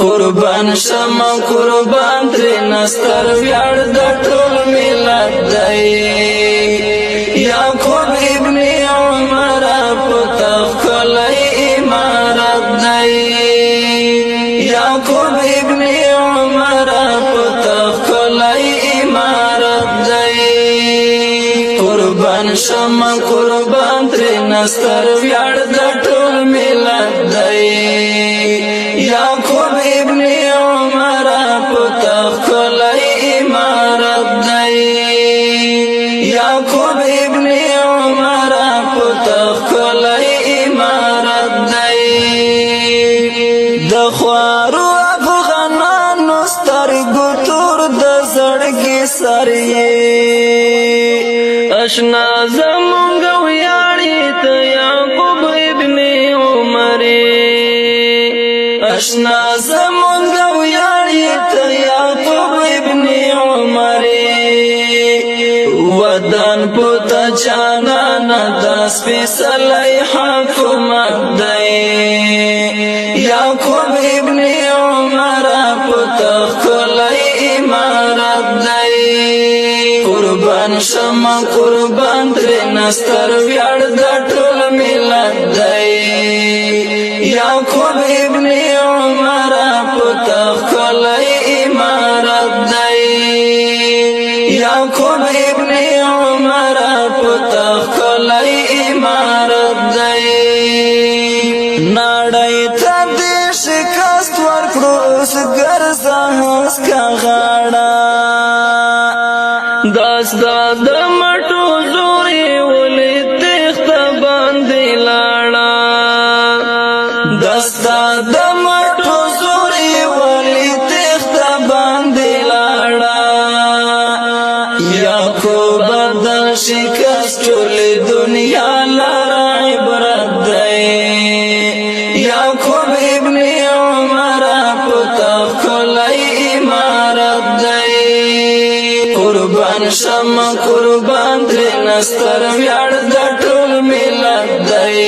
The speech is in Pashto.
قربان شمع قربان تری نستر ویار دا ټول ملت دی یعقوب ابن عمر پتخ کلی امارت دی یعقوب ابن عمر پتخ کلی امارت دی قربان شمع قربان تری نستر ویار دا ټول ملت دی یعقوب ابن عمر پتخ کلی امارت دی یعقوب ابن عمر پتخ کلی امارت دی د خوارو افغانانو سترګو تور د زړګي سر یې اشنا زمونږ ویاړې ته یعقوب ابن عمر اشنا زمونږ ویاړې ته یعقوب ابن عمر وطن پوتا جانانا دا سپیڅلی حکومت دی یعقوب ابن عمر پتخ کلی امارت دی قربان شمع قربان تری نستر ویار دا ټول ملت دی یعقوب ابن عمر پتخ کلی امارت دی یعقوب ابن عمر پتخ کلی امارت دی نړۍ ته دې شکست ورکړو اوس ګرځه هسکه غاړه داستا د مټو زور یې ولې تېښته باندې لاړه داستا د مټو زور یې ولې تېښته باندې لاړه یعقوب د شکست ټولې دنیا لره عبرت دی یعقوب ابن عمر پتخ کلی امارت دی قربان شمع قربان تری نستر ویار دا ټول ملت دی